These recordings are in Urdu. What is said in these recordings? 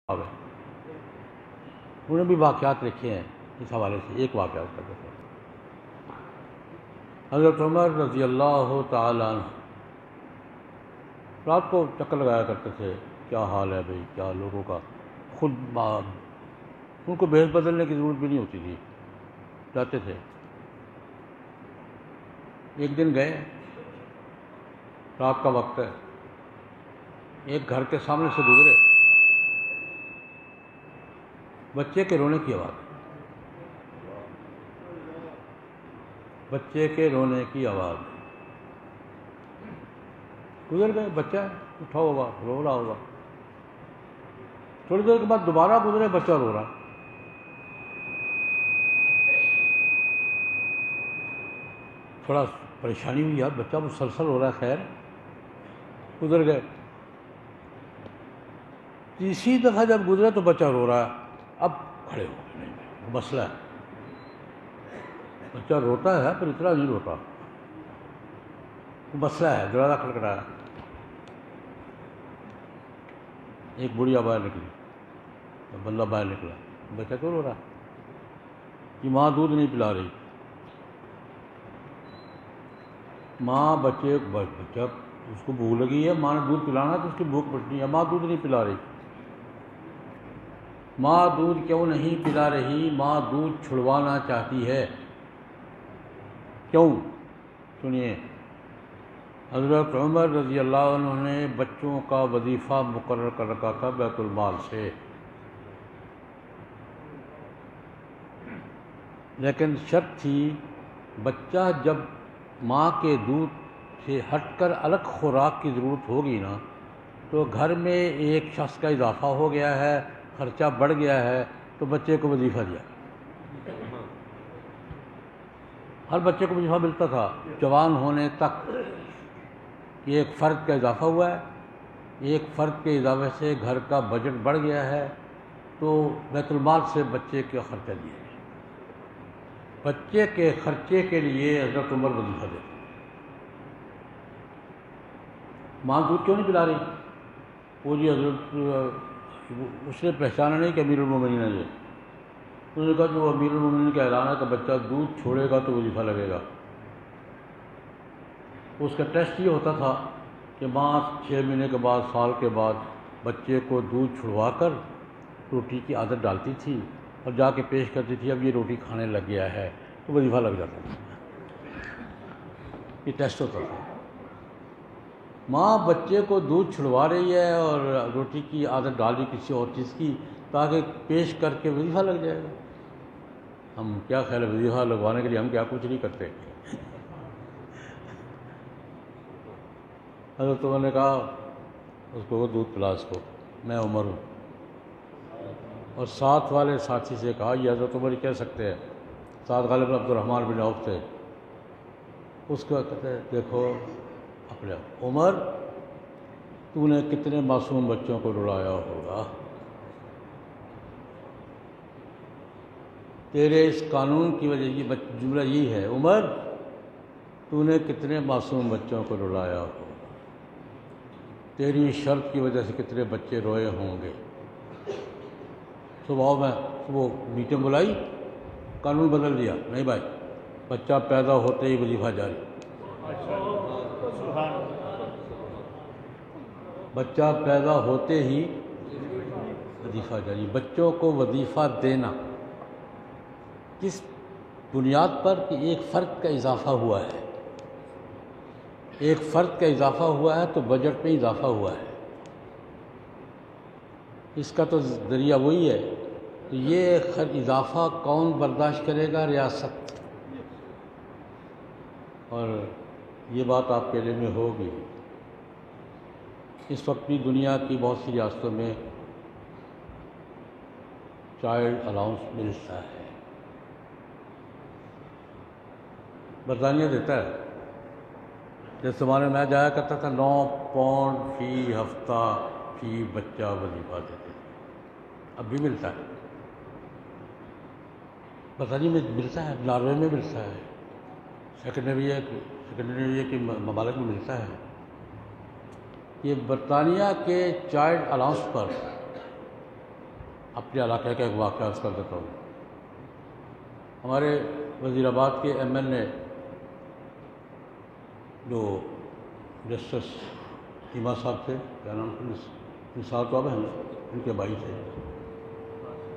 انہوں نے بھی واقعات لکھے ہیں اس حوالے سے. ایک واقعہ کرتے تھے حضرت عمر رضی اللہ تعالیٰ عنہ رات کو چکر لگایا کرتے تھے. کیا حال ہے بھائی، کیا لوگوں کا. خود ان کو بھیس بدلنے کی ضرورت بھی نہیں ہوتی تھی، جاتے تھے. ایک دن گئے، رات کا وقت ہے، ایک گھر کے سامنے سے گزرے، بچے کے رونے کی آواز، بچے کے رونے کی آواز. گزر گئے، بچہ اٹھا ہوگا، رو رہا ہوگا. تھوڑی دیر کے بعد دوبارہ گزرے، بچہ رو رہا. تھوڑا پریشانی ہوئی، یار بچہ مسلسل ہو رہا ہے. خیر گزر گئے. تیسری دفعہ جب گزرے تو بچہ رو رہا ہے. اب کھڑے ہو گئے، نہیں مسئلہ ہے. بچہ روتا ہے پر اتنا نہیں روتا، مسئلہ ہے. دروازہ کھٹکھٹایا، ایک بڑھیا باہر نکلی، بندہ باہر نکلا. بچہ کیوں رو رہا؟ کہ ماں دودھ نہیں پلا رہی. ماں بچہ اس کو بھوک لگی ہے، ماں نے دودھ پلانا تو اس کی بھوک مٹنی ہے. ماں دودھ نہیں پلا رہی. ماں دودھ کیوں نہیں پلا رہی؟ ماں دودھ چھڑوانا چاہتی ہے. کیوں؟ سنیے. حضرت عمر رضی اللہ عنہ نے بچوں کا وظیفہ مقرر کر رکھا تھا بیت المال سے، لیکن شرط تھی بچہ جب ماں کے دودھ سے ہٹ کر الگ خوراک کی ضرورت ہوگی نا تو گھر میں ایک شخص کا اضافہ ہو گیا ہے، خرچہ بڑھ گیا ہے، تو بچے کو وظیفہ دیا. ہر بچے کو وظیفہ ملتا تھا جوان ہونے تک. یہ ایک فرد کا اضافہ ہوا ہے، ایک فرد کے اضافے سے گھر کا بجٹ بڑھ گیا ہے تو بیت المال سے بچے کا خرچہ دیا گیا. بچے کے خرچے کے لیے حضرت عمر وظیفہ دیتے. ماں دودھ کیوں نہیں پلا رہی؟ وہ جی حضرت اس نے پہچانا نہیں کہ امیر المومنین ہے. یہ انہوں نے کہا کہ وہ امیر المومنین کا اعلان ہے کہ بچہ دودھ چھوڑے گا تو وظیفہ لگے گا. اس کا ٹیسٹ یہ ہوتا تھا کہ ماں 6 مہینے کے بعد، سال کے بعد بچے کو دودھ چھڑوا کر روٹی کی عادت ڈالتی تھی اور جا کے پیش کرتی تھی اب یہ روٹی کھانے لگ گیا ہے تو وظیفہ لگ جاتا تھا. یہ ٹیسٹ ہوتا تھا. ماں بچے کو دودھ چھڑوا رہی ہے اور روٹی کی عادت ڈال رہی کسی اور چیز کی تاکہ پیش کر کے وظیفہ لگ جائے گا. ہم کیا خیال ہے وظیفہ لگوانے کے لیے ہم کیا کچھ نہیں کرتے. حضرت عمر نے کہا اس کو وہ دودھ پلا، اس کو میں عمر ہوں. اور ساتھ والے ساتھی سے کہا یہ حضرت عمر ہی کہہ سکتے ہیں، ساتھ غالب عبد الرحمن بن عوف تھے. اس کو کہتے ہیں دیکھو اپنے عمر تو نے کتنے معصوم بچوں کو رلایا ہوگا. تیرے اس قانون کی وجہ یہ جملہ یہی ہے، عمر تو نے کتنے معصوم بچوں کو رلایا ہوگا. تیری شرط کی وجہ سے کتنے بچے روئے ہوں گے. صبح میں وہ میٹنگ بلائی، قانون بدل دیا. نہیں بھائی، بچہ پیدا ہوتے ہی وظیفہ جاری. بچہ پیدا ہوتے ہی وظیفہ جاری. بچوں کو وظیفہ دینا کس بنیاد پر کہ ایک فرد کا اضافہ ہوا ہے. ایک فرد کا اضافہ ہوا ہے تو بجٹ میں اضافہ ہوا ہے. اس کا تو ذریعہ وہی ہے. تو یہ اضافہ کون برداشت کرے گا؟ ریاست. اور یہ بات آپ کے علم میں ہوگی، اس وقت بھی دنیا کی بہت سی ریاستوں میں چائلڈ الاؤنس ملتا ہے. برطانیہ دیتا ہے. جس زمانے میں جایا کرتا تھا 9 پاؤنڈ فی ہفتہ فی بچہ وظیفہ دیتے تھے. اب بھی ملتا ہے. برطانیہ میں ملتا ہے، ناروے میں ملتا ہے، سیکنڈری کے ممالک میں ملتا ہے. یہ برطانیہ کے چائلڈ الاؤنس پر اپنے علاقے کا ایک واقعہ کر دیتا ہوں۔ ہمارے وزیر آباد کے ایم ایل اے جو جسٹس چیمہ صاحب تھے، کیا نام تھا، نثار صاحب ہیں، ان کے بھائی تھے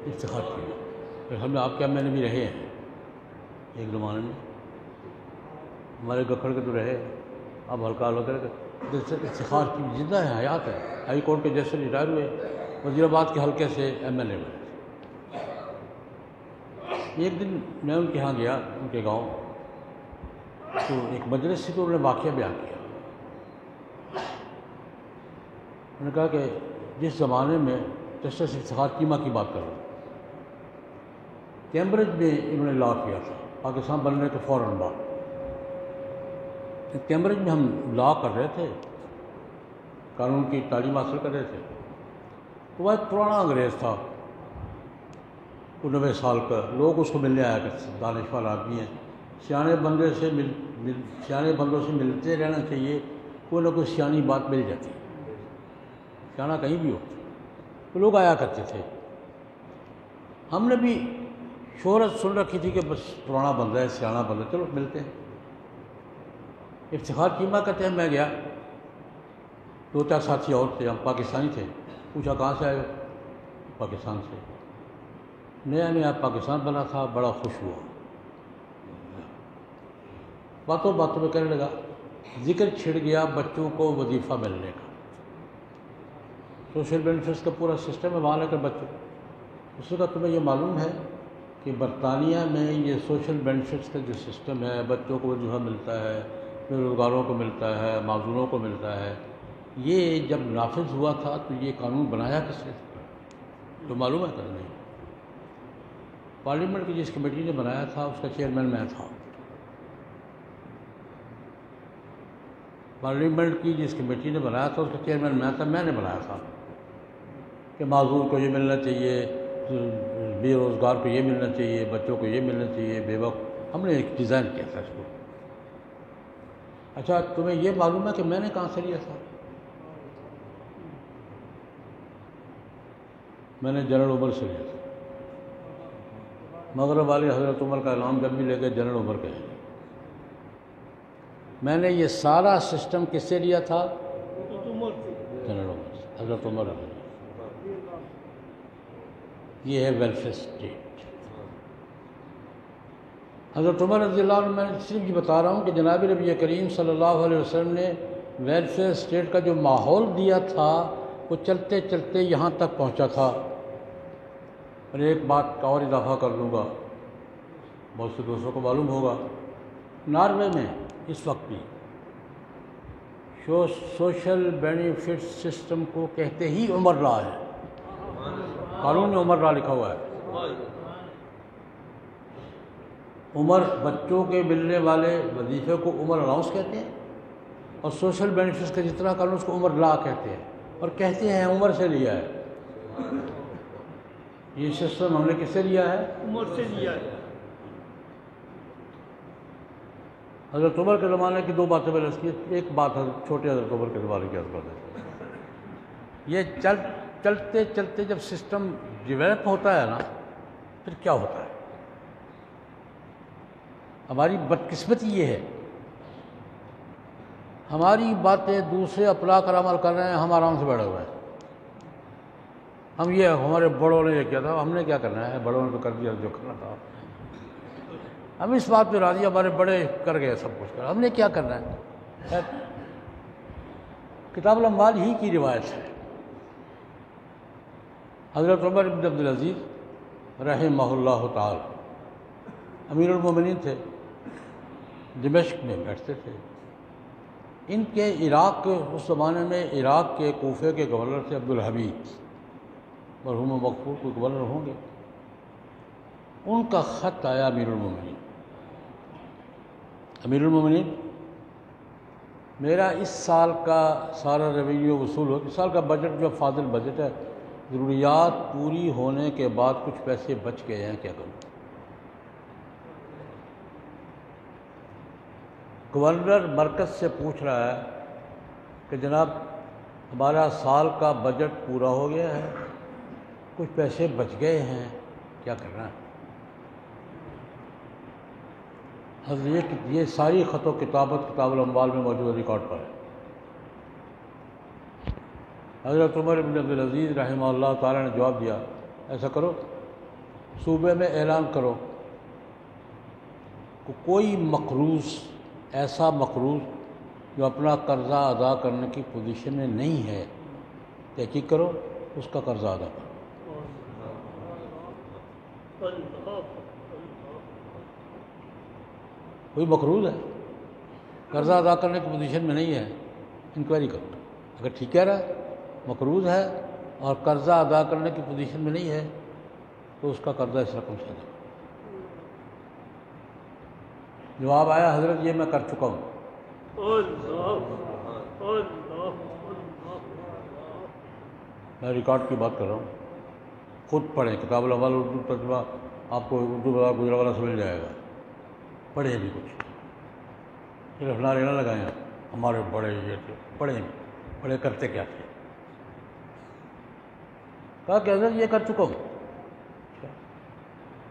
افتخار کیا، پھر ہم نے آپ کے ایم ایل اے بھی رہے ہیں ایک زمانے میں، ہمارے گکھڑ کے تو رہے، اب ہلکا کر کے افتخار کی زندہ ہے، حیات ہے، ہائی کورٹ کے جیسے ریٹائر ہوئے، وزیر آباد کے حلقے سے ایم ایل اے بنے۔ ایک دن میں ان کے ہاں گیا، ان کے گاؤں، تو ایک مجلس سے تو انہوں نے واقعہ بیان کیا۔ انہوں نے کہا کہ جس زمانے میں جسٹس افتخار چیمہ کی بات کر رہا ہوں، کیمبرج میں انہوں نے لا کیا تھا پاکستان بننے کے فوراً بعد۔ کیمبرج میں ہم لا کر رہے تھے، قانون کی تعلیم حاصل کر رہے تھے، تو وہ ایک پرانا انگریز تھا، 90 سال کا، لوگ اس کو ملنے آیا کرتے تھے، دانشور آدمی ہیں، سیانے بندوں سے ملتے رہنا چاہیے، کوئی نہ کوئی سیانی بات مل جاتی، سیانہ کہیں بھی ہو، تو لوگ آیا کرتے تھے۔ ہم نے بھی شہرت سن رکھی تھی کہ بس پرانا بندہ ہے، سیانہ بندہ، چلو ملتے ہیں۔ افتخار چیمہ کہتے ہیں میں گیا، 2-4 ساتھی اور تھے، ہم پاکستانی تھے، پوچھا کہاں سے آئے ہو؟ پاکستان سے۔ نیا نیا پاکستان بنا تھا، بڑا خوش ہوا، باتوں باتوں میں کہنے لگا، ذکر چھڑ گیا بچوں کو وظیفہ ملنے کا، سوشل بینیفٹس کا پورا سسٹم ہے وہاں لے کر بچوں۔ اس نے کہا تمہیں یہ معلوم ہے کہ برطانیہ میں یہ سوشل بینیفٹس کا جو سسٹم ہے، بچوں کو وظیفہ ملتا ہے، بے روزگاروں کو ملتا ہے، معذوروں کو ملتا ہے، یہ جب نافذ ہوا تھا تو یہ قانون بنایا کس نے تھا؟ تو معلوم ہے کہ نہیں؟ پارلیمنٹ کی جس کمیٹی نے بنایا تھا اس کا چیئرمین میں تھا۔ پارلیمنٹ کی جس کمیٹی نے بنایا تھا اس کا چیئرمین میں تھا، میں نے بنایا تھا کہ معذور کو یہ ملنا چاہیے، بے روزگار کو یہ ملنا چاہیے، بچوں کو یہ ملنا چاہیے، بیوہ کو، ہم نے ایک ڈیزائن کیا تھا اس کو۔ اچھا تمہیں یہ معلوم ہے کہ میں نے کہاں سے لیا تھا؟ میں نے جنرل عمر سے لیا تھا۔ مغرب والے حضرت عمر کا نام جب بھی لے گئے جنرل عمر کہیں گے۔ میں نے یہ سارا سسٹم کس سے لیا تھا؟ جنرل عمر سے، حضرت عمر رضی اللہ۔ یہ ہے ویلفیئر اسٹیٹ۔ حضرت عمر رضی اللہ عنہ، میں صرف یہ بتا رہا ہوں کہ جناب نبی کریم صلی اللہ علیہ وسلم نے ویلفیئر اسٹیٹ کا جو ماحول دیا تھا وہ چلتے چلتے یہاں تک پہنچا تھا۔ اور ایک بات کا اور اضافہ کر دوں گا، بہت سے دوستوں کو معلوم ہوگا، ناروے میں اس وقت بھی سوشل بینیفٹ سسٹم کو کہتے ہی عمر لا ہے، قانون میں عمر لا لکھا ہوا ہے۔ عمر بچوں کے ملنے والے وظیفے کو عمر الاؤنس کہتے ہیں، اور سوشل بینیفٹس کا جتنا قانون اس کو عمر لا کہتے ہیں، اور کہتے ہیں عمر سے لیا ہے۔ یہ سسٹم ہم نے کس سے لیا ہے؟ عمر سے لیا ہے۔ حضرت عمر کے زمانے کی 2 باتیں میں نے اس کی، ایک بات چھوٹے حضرت عمر کے زمانے کی عرض کر دیں۔ یہ چلتے چلتے جب سسٹم ڈیولپ ہوتا ہے نا، پھر کیا ہوتا ہے؟ ہماری بدقسمتی یہ ہے، ہماری باتیں دوسرے اپنا کر عمل کر رہے ہیں، ہم آرام سے بیٹھے ہوئے ہیں۔ ہم یہ ہمارے بڑوں نے یہ کیا تھا، ہم نے کیا کرنا ہے، بڑوں نے تو کر دیا جو کرنا تھا، ہم اس بات پہ راضی، ہمارے بڑے کر گئے سب کچھ، ہم نے کیا کرنا ہے۔ کتاب الاموال ہی کی روایت ہے، حضرت عمر بن عبدالعزیز رحمہ اللہ تعالی امیر المومنین تھے، دمشق میں بیٹھتے تھے۔ ان کے عراق کے اس زمانے میں عراق کے کوفے کے گورنر تھے عبدالحمید، مرحوم مغفور کو گورنر ہوں گے۔ ان کا خط آیا امیر المومنین، امیر المومنین میرا اس سال کا سارا ریونیو وصول ہو، اس سال کا بجٹ جو فاضل بجٹ ہے، ضروریات پوری ہونے کے بعد کچھ پیسے بچ گئے ہیں، کیا کروں؟ گورنر مرکز سے پوچھ رہا ہے کہ جناب ہمارا سال کا بجٹ پورا ہو گیا ہے، کچھ پیسے بچ گئے ہیں، کیا کرنا ہے؟ حضرت یہ ساری خط و کتابت کتاب الاموال میں موجود ریکارڈ پر ہے۔ حضرت عمر بن عبدالعزیز رحمہ اللہ تعالیٰ نے جواب دیا، ایسا کرو، صوبے میں اعلان کرو کہ کوئی مقروض، ایسا مقروض جو اپنا قرضہ ادا کرنے کی پوزیشن میں نہیں ہے، تحقیق کرو، اس کا قرضہ ادا کرو۔ کوئی مقروض ہے، قرضہ ادا کرنے کی پوزیشن میں نہیں ہے، انکوائری کرو۔ اگر ٹھیک کہہ رہا ہے، مقروض ہے اور قرضہ ادا کرنے کی پوزیشن میں نہیں ہے، تو اس کا قرضہ اس رقم سے ادا۔ جواب آیا، حضرت یہ میں کر چکا ہوں۔ میں ریکارڈ کی بات کر رہا ہوں، خود پڑھیں، کتاب الاموال اردو ترجمہ آپ کو اردو گجرا والا سمجھ جائے گا، پڑھیں بھی کچھ، صرف نعرے نہ لگائیں ہمارے بڑے یہ تھے، پڑھیں، بڑے کرتے کیا تھے؟ کہا کہ حضرت یہ کر چکا ہوں۔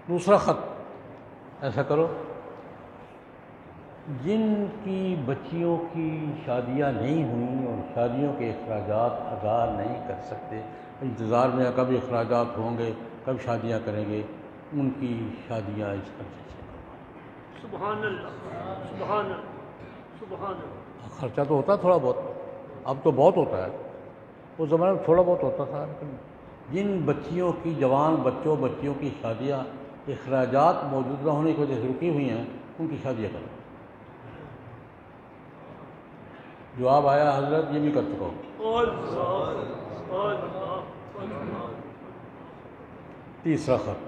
دوسرا خط، ایسا کرو، جن کی بچیوں کی شادیاں نہیں ہوئیں اور شادیوں کے اخراجات ادا نہیں کر سکتے، انتظار میں کب اخراجات ہوں گے، کب شادیاں کریں گے، ان کی شادیاں اس قرضے سے کرواؤ۔ سبحان اللہ، سبحان اللہ، سبحان اللہ۔ خرچہ تو ہوتا تھوڑا بہت، اب تو بہت ہوتا ہے، اس زمانے میں تھوڑا بہت ہوتا تھا، لیکن جن بچیوں کی، جوان بچیوں کی شادیاں اخراجات موجود نہ ہونے کی وجہ سے رکی ہوئی ہیں، ان کی شادیاں کریں۔ جواب آیا، حضرت یہ بھی کر چکا ہوں۔ تیسرا خط،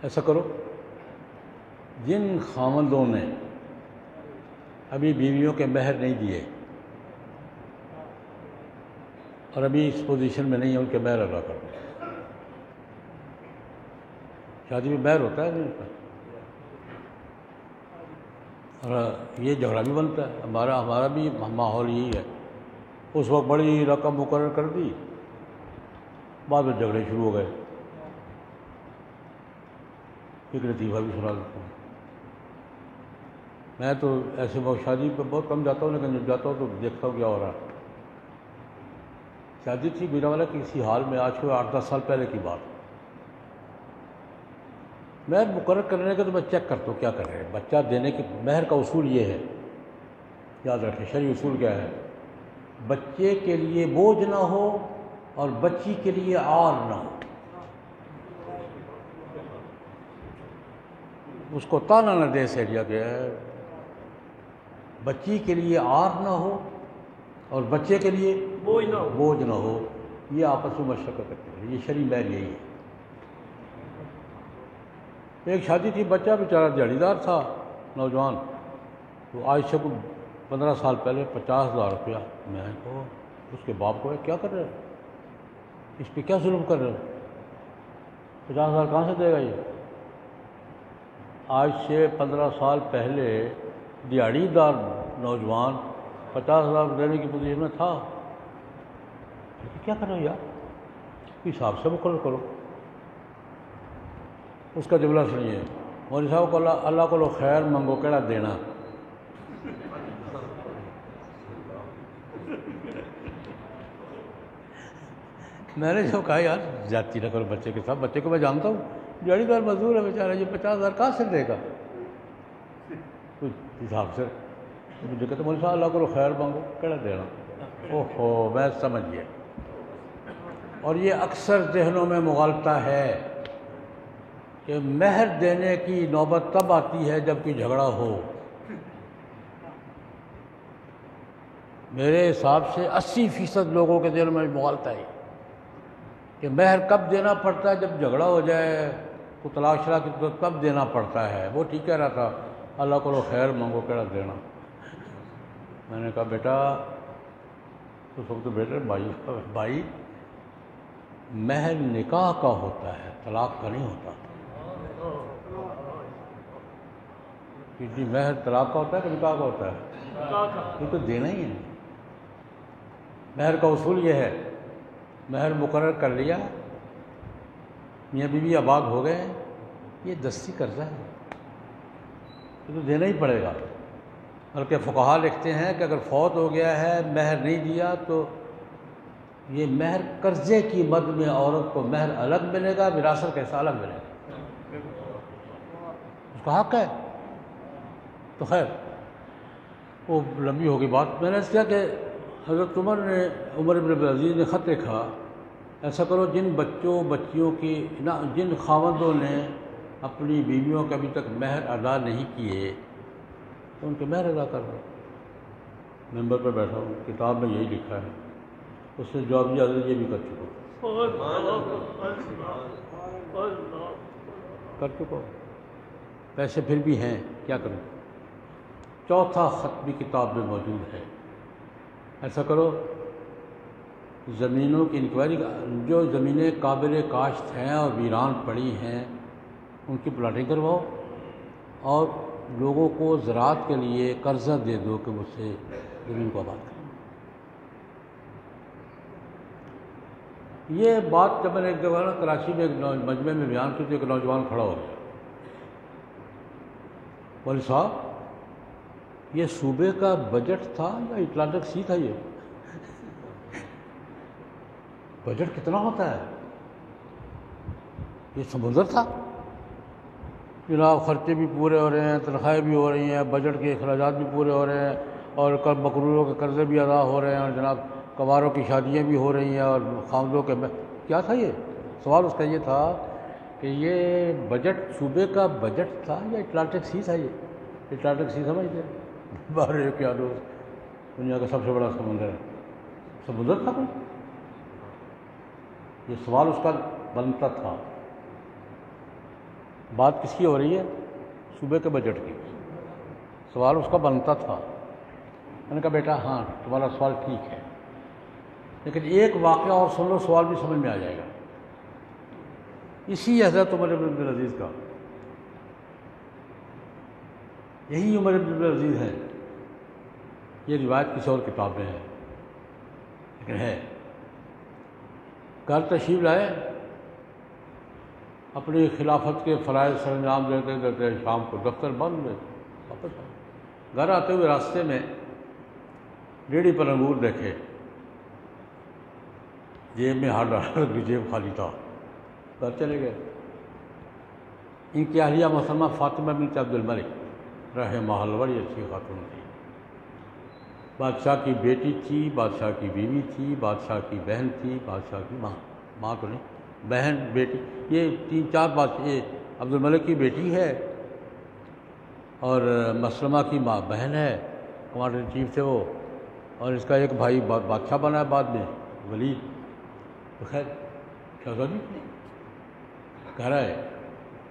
ایسا کرو، جن خاوندوں نے ابھی بیویوں کے مہر نہیں دیے اور ابھی اس پوزیشن میں نہیں ہے، ان کے مہر ادا کر دو۔ شادی میں مہر ہوتا ہے نہیں، اور یہ جھگڑا بھی بنتا ہے، ہمارا بھی ماحول یہی ہے، اس وقت بڑی رقم مقرر کر دی، بعد میں جھگڑے شروع ہو گئے۔ ایک لطیفہ بھی سنا دیتا ہوں، میں تو ایسے شادی پہ بہت کم جاتا ہوں، لیکن جب جاتا ہوں تو دیکھتا ہوں کیا ہو رہا ہے۔ شادی تھی میرا والا کسی حال میں، آج کو 8-10 سال پہلے کی بات۔ مہر مقرر کرنے کا تو میں چیک کرتا ہوں کیا کر رہے ہیں، بچہ دینے کی مہر کا اصول یہ ہے، یاد رکھیں شرعی اصول کیا ہے، بچے کے لیے بوجھ نہ ہو اور بچی کے لیے عار نہ ہو، اس کو تانا نہ دے سے لیا گیا ہے، بچی کے لیے عار نہ ہو اور بچے کے لیے بوجھ نہ ہو، یہ آپس میں مشورہ کرتے ہیں، یہ شرعی مہر یہی ہے۔ ایک شادی تھی، بچہ بیچارہ دیہڑی دار تھا، نوجوان، تو آج سے 15 سال پہلے 50,000 روپیہ، میں کو اس کے باپ کو کیا کر رہے ہیں، اس پہ کیا ظلم کر رہے ہیں، 50,000 کہاں سے دے گا یہ؟ آج سے 15 سال پہلے دیہڑی دار نوجوان 50,000 دینے کی پوزیشن میں تھا، کیا کر رہے ہو یار، حساب سے مقرر کرو۔ اس کا جملہ سنیے، مولوی صاحب کو اللہ کو خیر منگو کیڑا دینا۔ میں نے جو کہا یار زیادتی نہ کرو بچے کے ساتھ، بچے کو میں جانتا ہوں، دیہڑی دار مزدور ہے بیچارہ، یہ 50,000 کہاں سے دے گا، کچھ حساب سے۔ مجھے کہتے مولوی صاحب اللہ کو خیر منگو کیڑا دینا، اوہو میں سمجھ گیا۔ اور یہ اکثر ذہنوں میں مغالطہ ہے کہ مہر دینے کی نوبت تب آتی ہے جب کوئی جھگڑا ہو۔ میرے حساب سے 80% لوگوں کے ذہن میں مغالطہ ہے کہ مہر کب دینا پڑتا ہے، جب جھگڑا ہو جائے، کو طلاق شلاق کی تو تب دینا پڑتا ہے۔ وہ ٹھیک کہہ رہا تھا، اللہ کو خیر منگو کیڑا دینا۔ میں نے کہا بیٹا، اس وقت بیٹے بھائی مہر نکاح کا ہوتا ہے، طلاق کا نہیں ہوتا۔ کسی مہر طلاق کا ہوتا ہے کہ نکاح کا ہوتا ہے؟ یہ تو دینا ہی ہے۔ مہر کا اصول یہ ہے مہر مقرر کر لیا، میاں بیوی آباد ہو گئے، یہ دستی قرضہ ہے، یہ تو دینا ہی پڑے گا۔ بلکہ فقہا لکھتے ہیں کہ اگر فوت ہو گیا ہے، مہر نہیں دیا، تو یہ مہر قرضے کی مد میں عورت کو مہر الگ ملے گا، وراثت کا حصہ الگ ملے گا، اس کا حق ہے۔ تو خیر وہ لمبی ہوگی بات۔ میں نے اس کیا کہ حضرت عمر بن عبدالعزیز نے خط لکھا، ایسا کرو جن بچوں بچیوں کی جن خاوندوں نے اپنی بیویوں کے ابھی تک مہر ادا نہیں کیے تو ان کے مہر ادا کر دو۔ ممبر پہ بیٹھا ہوں، کتاب میں یہی لکھا ہے، اس سے جواب دیا حضرت یہ بھی کر چکو، پیسے پھر بھی ہیں، کیا کروں۔ چوتھا خط بھی کتاب میں موجود ہے، ایسا کرو زمینوں کی انکوائری، جو زمینیں قابل کاشت ہیں اور ویران پڑی ہیں ان کی پلاٹنگ کرواؤ، اور لوگوں کو زراعت کے لیے قرضہ دے دو کہ مجھ سے زمین کو آباد کریں۔ یہ بات جب میں نے ایک دفعہ کراچی میں ایک مجمع میں بیان کی تو ایک نوجوان کھڑا ہو گیا، مولوی صاحب یہ صوبے کا بجٹ تھا یا اٹلانٹک سی تھا؟ یہ بجٹ کتنا ہوتا ہے؟ یہ سمندر تھا؟ جناب خرچے بھی پورے ہو رہے ہیں، تنخواہیں بھی ہو رہی ہیں، بجٹ کے اخراجات بھی پورے ہو رہے ہیں، اور مقروروں کے قرضے بھی ادا ہو رہے ہیں، اور جناب کنواروں کی شادیاں بھی ہو رہی ہیں، اور خامدوں کے کیا تھا یہ؟ سوال اس کا یہ تھا کہ یہ بجٹ صوبے کا بجٹ تھا یا اٹلانٹک سی تھا؟ یہ اٹلانٹک سی سمجھتے بارے کیا دوست، دنیا کا سب سے بڑا سمندر ہے، سمندر تھا کوئی؟ یہ سوال اس کا بنتا تھا۔ بات کس کی ہو رہی ہے؟ صوبے کے بجٹ کی، سوال اس کا بنتا تھا۔ میں نے کہا بیٹا ہاں تمہارا سوال ٹھیک ہے، لیکن ایک واقعہ اور سن لو، سوال بھی سمجھ میں آ جائے گا۔ اسی حضرت عمر بن عبدالعزیز کا، یہی عمر بن عبدالعزیز ہے، یہ روایت کسی اور کتاب میں ہے لیکن ہے۔ گھر تشریف لائے، اپنی خلافت کے فرائض سر انجام دیتے دیتے شام کو دفتر بند ہوئے، واپس آئے۔ گھر آتے ہوئے راستے میں ریڑھی پر انگور دیکھے، جیب میں ہاتھ ڈالا، جیب خالی تھا، گھر چلے گئے۔ ان کی اہلیہ مسلمہ فاطمہ بنت عبد الملک رحمہ اللہ بڑی اچھی خاتون تھی، بادشاہ کی بیٹی تھی، بادشاہ کی بیوی تھی، بادشاہ کی بہن تھی، بادشاہ کی ماں تو نہیں، بہن بیٹی، یہ 3-4 بادشاہ، یہ عبد الملک کی بیٹی ہے، اور مسلمہ کی ماں بہن ہے، کمانڈر ان چیف تھے وہ، اور اس کا ایک بھائی بادشاہ بنا ہے بعد میں، ولید۔ تو خیر شہزادی کہہ رہا ہے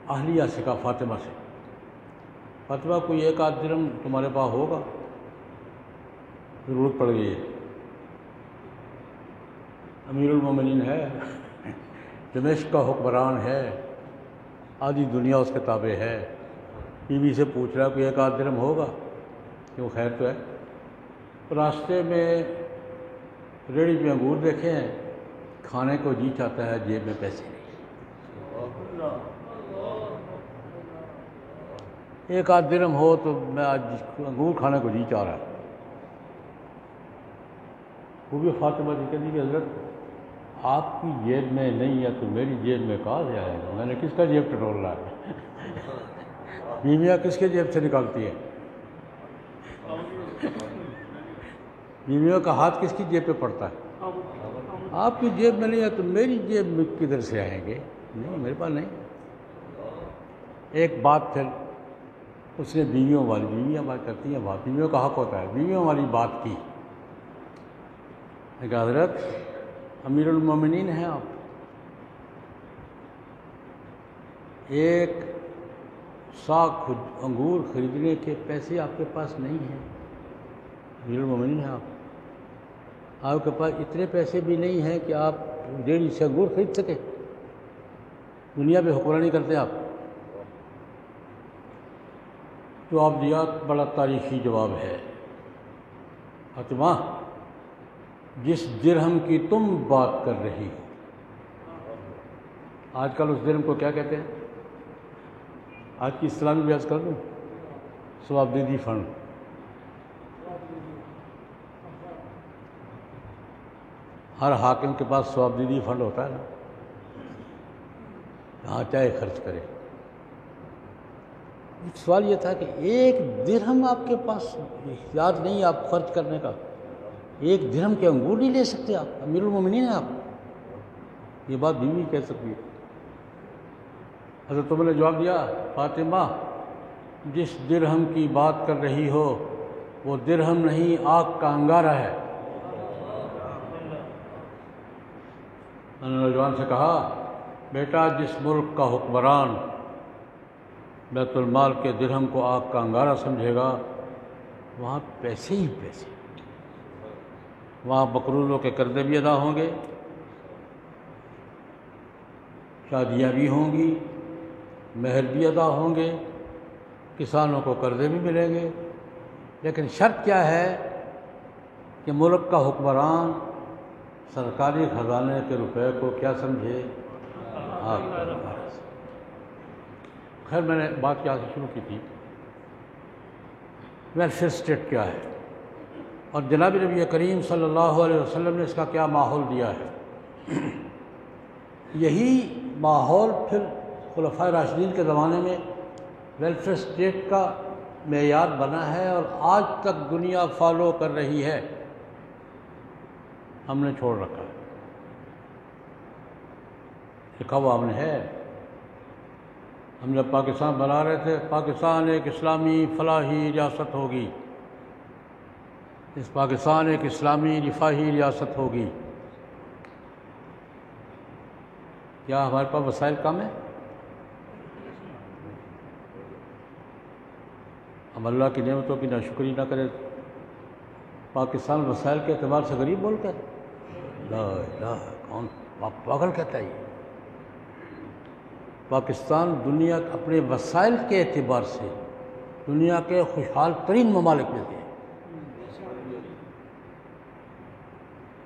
اہلیہ سے، کہا فاطمہ سے، فاطمہ کوئی 1 درہم تمہارے پاس ہوگا؟ ضرورت پڑ گئی ہے، امیر المومنین ہے، دمشق کا حکمران ہے، آدھی دنیا اس کے تابع ہے، بیوی سے پوچھ رہا ہے کوئی 1 درہم ہوگا؟ کیوں خیر تو ہے۔ راستے میں ریڑھی پہ انگور دیکھے ہیں، کھانے کو جی چاہتا ہے، جیب میں پیسے نہیں، 1 درہم ہو تو میں آج انگور کھانے کو جی چاہ رہا ہے۔ وہ بھی فاطمہ جی کہتی کہ حضرت آپ کی جیب میں نہیں ہے تو میری جیب میں کہاں سے آئے گا؟ میں نے کس کا جیب ٹٹول رہا ہے؟ بیویاں کس کے جیب سے نکالتی ہیں؟ بیویوں کا ہاتھ کس کی جیب پہ پڑتا ہے؟ آپ کی جیب میں نہیں ہے تو میری جیب میں کدھر سے آئیں گے؟ نہیں، میرے پاس نہیں۔ ایک بات پھر اس نے بیویوں بات کرتی ہیں، بیویوں کا حق ہوتا ہے، بیویوں والی بات کی کہ حضرت امیر المومنین ہیں آپ، 1 ساکھ انگور خریدنے کے پیسے آپ کے پاس نہیں ہیں، امیر المومنین ہیں آپ کے پاس اتنے پیسے بھی نہیں ہیں کہ آپ 1.5 سے انگور خرید سکیں، دنیا پہ حکمرانی کرتے آپ۔ جواب دیا، بڑا تاریخی جواب ہے، فاطمہ جس درہم کی تم بات کر رہی ہو. آج کل اس درہم کو کیا کہتے ہیں؟ آج کی اسلامی بیاض کر دوں، ثوابدیدی فنڈ. ہر حاکم کے پاس ثوابدیدی فنڈ ہوتا ہے نا، جہاں چاہے خرچ کرے. سوال یہ تھا کہ ایک درہم آپ کے پاس یاد نہیں آپ خرچ کرنے کا، ایک درہم کے انگور نہیں لے سکتے آپ؟ امیر المومنین ہیں آپ، یہ بات بیوی کہہ سکتی ہے. حضرت عمر نے جواب دیا، فاطمہ جس درہم کی بات کر رہی ہو وہ درہم نہیں، آگ کا انگارہ ہے. میں نے نوجوان سے کہا، بیٹا جس ملک کا حکمران بیت المال کے درہم کو آگ کا انگارہ سمجھے گا وہاں پیسے ہی پیسے، وہاں مقروضوں کے قرضے بھی ادا ہوں گے، شادیاں بھی ہوں گی، مہر بھی ادا ہوں گے، کسانوں کو قرضے بھی ملیں گے. لیکن شرط کیا ہے کہ ملک کا حکمران سرکاری خزانے کے روپے کو کیا سمجھے؟ آگ کا انگارہ. خیر میں نے بات یہاں سے شروع کی تھی، ویلفیئر اسٹیٹ کیا ہے اور جناب نبی کریم صلی اللہ علیہ وسلم نے اس کا کیا ماحول دیا ہے. یہی ماحول پھر خلفائے راشدین کے زمانے میں ویلفیئر اسٹیٹ کا معیار بنا ہے اور آج تک دنیا فالو کر رہی ہے. ہم نے چھوڑ رکھا ہے، لکھا ہوا ہم نے ہے. ہم جب پاکستان بنا رہے تھے، پاکستان ایک اسلامی فلاحی ریاست ہوگی، اس پاکستان ایک اسلامی رفاہی ریاست ہوگی. کیا ہمارے پاس وسائل کم ہیں؟ ہم اللہ کی نعمتوں کی ناشکری نہ کریں. پاکستان وسائل کے اعتبار سے غریب ملک ہے. لا الہ، کون پاگل کہتا ہے یہ؟ پاکستان دنیا اپنے وسائل کے اعتبار سے دنیا کے خوشحال ترین ممالک میں سے ہے.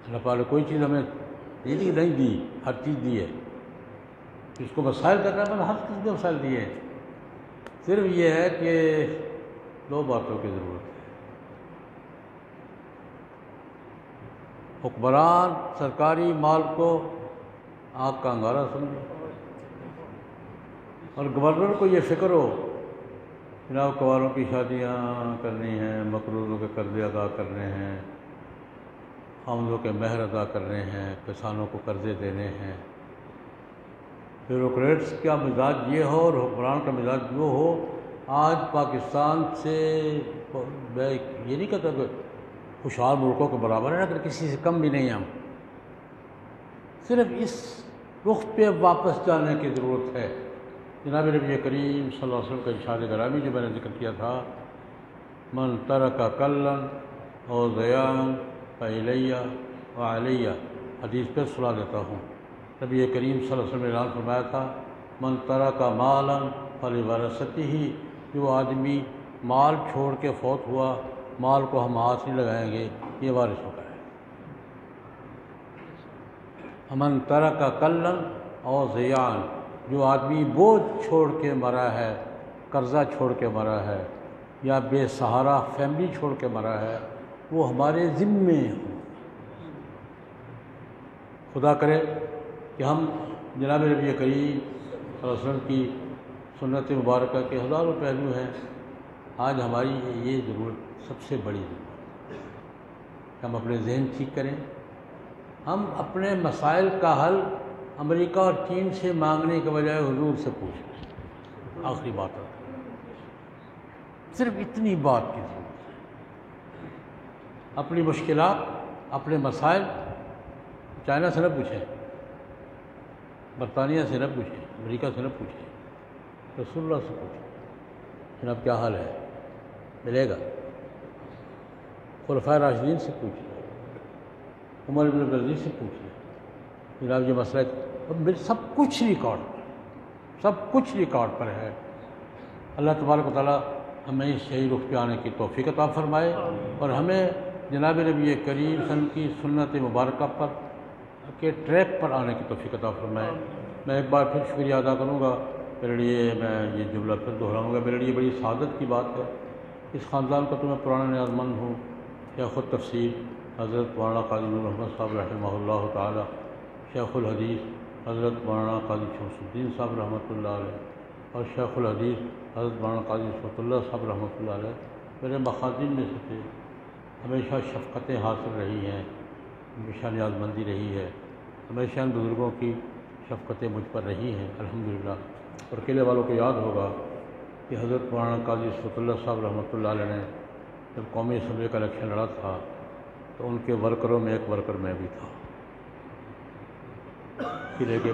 اللہ پاک نے کوئی چیز ہمیں یہ نہیں دی، ہر چیز دی ہے. اس کو وسائل کرنا ہے، ہر قسم کے وسائل دیے ہیں. صرف یہ ہے کہ دو باتوں کی ضرورت ہے. حکمران سرکاری مال کو آگ کا انگارہ سمجھے اور گورنر کو یہ فکر ہو جناب کواروں کی شادیاں کرنی ہیں، مقروضوں کے قرضے ادا کرنے ہیں، خامدوں کے مہر ادا کرنے ہیں، کسانوں کو قرضے دینے ہیں. بیوروکریٹس کا مزاج یہ ہو اور حکمران کا مزاج وہ ہو. آج پاکستان سے میں یہ نہیں کہتا کہ خوشحال ملکوں کے برابر ہے، اگر کسی سے کم بھی نہیں ہم. صرف اس رخ پہ واپس جانے کی ضرورت ہے. جناب نبی کریم صلی اللہ علیہ وسلم کا ارشاد گرامی جو میں نے ذکر کیا تھا، من ترک کلا او ضیاء فالیہ وعلیہ، حدیث پہ سنا دیتا ہوں. نبی کریم صلی اللہ علیہ وسلم نے اعلان فرمایا تھا، من ترک مالا فلورثتہ، جو آدمی مال چھوڑ کے فوت ہوا، مال کو ہم ہاتھ نہیں لگائیں گے، یہ وارثوں کا ہے. من ترک کلا او ضیاء، جو آدمی بوجھ چھوڑ کے مرا ہے، قرضہ چھوڑ کے مرا ہے، یا بے سہارا فیملی چھوڑ کے مرا ہے، وہ ہمارے ذمے ہو. خدا کرے کہ ہم جناب نبی کریم صلی اللہ علیہ وسلم کی سنت مبارکہ کے ہزاروں پہلو ہیں. آج ہماری یہ ضرورت سب سے بڑی ضرورت ہے کہ ہم اپنے ذہن ٹھیک کریں. ہم اپنے مسائل کا حل امریکہ اور چین سے مانگنے کے بجائے حضور سے پوچھیں. آخری بات ہے، صرف اتنی بات کی ضرورت ہے. اپنی مشکلات، اپنے مسائل چائنا سے نہ پوچھیں، برطانیہ سے نہ پوچھیں، امریکہ سے نہ پوچھیں، رسول اللہ سے پوچھیں. جناب کیا حال ہے؟ ملے گا. خلفائے راشدین سے پوچھیں، عمر بن عبدالعزیز سے پوچھیں. جناب یہ مسئلہ سب کچھ ریکارڈ پر، سب کچھ ریکارڈ پر ہے. اللہ تبارک و تعالیٰ ہمیں اس صحیح رخ پہ آنے کی توفیق عطا فرمائے اور ہمیں جناب نبی کریم صلی اللہ علیہ وسلم کی سنت مبارکہ پر کے ٹریک پر آنے کی توفیق عطا فرمائے۔ میں ایک بار پھر شکریہ ادا کروں گا، میرے لیے میں یہ جملہ پھر دہراؤں گا، میرے لیے بڑی سعادت کی بات ہے، اس خاندان کا تو میں پرانا نیاز مند ہوں۔ شیخ التفسیر حضرت مولانا قاضی نور محمد صاحب رحمہ اللہ تعالی، شیخ الحدیث حضرت مولانا قاضی شمس الدین صاحب رحمۃ اللہ علیہ، اور شیخ الحدیث حضرت مولانا قاضی شمس اللہ صاحب رحمۃ اللہ علیہ میرے مخازن میں سے تھے۔ ہمیشہ شفقتیں حاصل رہی ہیں، ہمیشہ نیاز مندی رہی ہے، ہمیشہ ان بزرگوں کی شفقتیں مجھ پر رہی ہیں الحمدللہ۔ اور قلعے والوں کو یاد ہوگا کہ حضرت مولانا قاضی شمس اللہ صاحب رحمۃ اللہ علیہ نے جب قومی اسمبلی کا الیکشن لڑا تھا تو ان کے ورکروں میں ایک ورکر میں بھی تھا۔ قلعے کے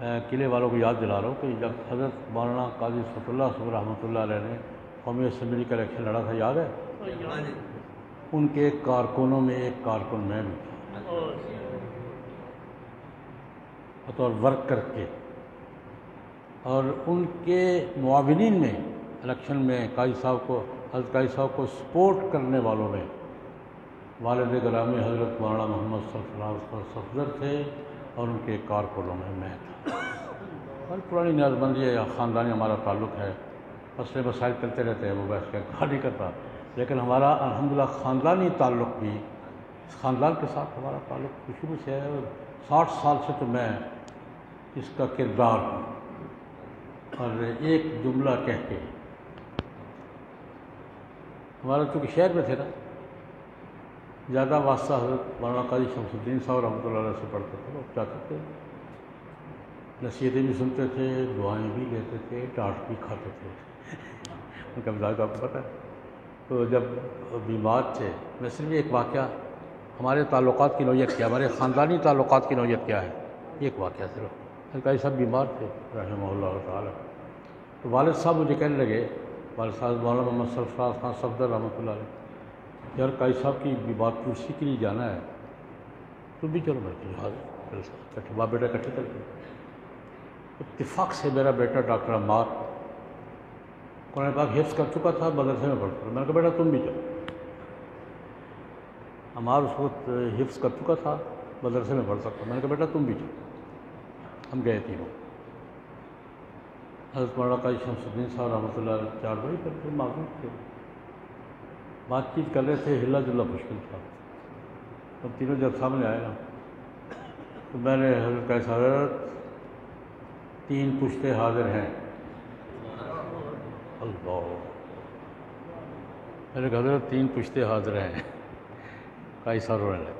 میں قلعے والوں کو یاد دلا رہا ہوں کہ جب حضرت مولانا قاضی شمس اللہ صاحب رحمۃ اللہ علیہ نے قومی اسمبلی کا الیکشن لڑا تھا، یاد ہے؟ ان کے کارکنوں میں ایک کارکن میں بھی تھا، بطور ورکر کے، اور ان کے معاونین میں الیکشن میں قاضی صاحب کو، حضرت قاضی صاحب کو سپورٹ کرنے والوں میں والد گرامی حضرت مولانا محمد سرفراز صفدر تھے، اور ان کے کارکنوں میں تھا۔ اور پرانی نیاز مندی ہے، خاندانی ہمارا تعلق ہے، مسئلے مسائل چلتے رہتے ہیں، وہ بحث کا انکار نہیں کرتا، لیکن ہمارا الحمدللہ خاندانی تعلق بھی، اس خاندان کے ساتھ ہمارا تعلق شروع سے ہے، اور 60 سال سے تو میں اس کا کردار ہوں۔ اور ایک جملہ کہہ کے، ہمارا چونکہ شہر میں تھے نا، زیادہ واسطہ حضرت مولانا قاضی شمس الدین صاحب رحمۃ اللہ علیہ سے پڑھتے تھے، وہ چاہتے تھے، نصیحتیں بھی سنتے تھے، دعائیں بھی لیتے تھے، ڈانٹ بھی کھاتے تھے، ان کا مزاج آپ کو پتہ ہے۔ تو جب بیمار تھے، میں صرف ایک واقعہ، ہمارے تعلقات کی نوعیت کیا، ہمارے خاندانی تعلقات کی نوعیت کیا ہے، ایک واقعہ صرف، قاضی صاحب بیمار تھے رحمہ اللہ تعالیٰ، تو والد صاحب مجھے کہنے لگے، والد صاحب مولانا محمد سرفراز خان صفدر رحمۃ اللہ علیہ، یار قاضی صاحب کی بیمار کرسی کے لیے جانا ہے، تم بھی چلو، میں کٹھے باپ بیٹا کٹھے چلتے۔ اتفاق سے میرا بیٹا ڈاکٹر عمار قرآن پاک حفظ کر چکا تھا، مدرسے میں پڑھتا تھا، میں نے کہا بیٹا تم بھی چلو۔ عمار اس وقت حفظ کر چکا تھا، مدرسے میں پڑھتا تھا، میں نے کہا بیٹا تم بھی چلو۔ ہم گئے تینوں، حضرت مولانا قاضی شمس الدین صاحب رحمۃ اللہ علیہ 4 بھائی کرتے معذور تھے، بات چیت کر رہے تھے، ہلا جلا مشکل تھا۔ تب تینوں جب سامنے آئے نا، تو میں نے حضرت قاضی صاحب 3 پشتے حاضر ہیں، اللہ، میں نے کہا حضرت 3 پشتے حاضر ہیں، قاضی صاحب رونے لگے۔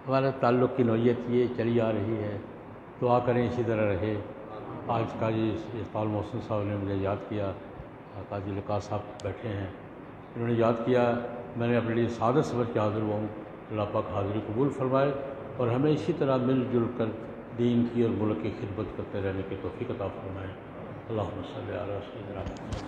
ہمارے تعلق کی نوعیت یہ چلی آ رہی ہے، دعا کریں اسی طرح رہے۔ آج قاضی اقبال محسن صاحب نے مجھے یاد کیا، قاضی لقاء صاحب بیٹھے ہیں، انہوں نے یاد کیا، میں نے اپنے لیے سعادت سمجھ کے حاضر ہوا ہوں۔ اللہ پاک حاضری قبول فرمائے، اور ہمیں اسی طرح مل جل کر دین کی اور ملک کی خدمت کرتے رہنے کی توفیق عطا فرمائے۔ اللہم صلی علی سیدنا محمد۔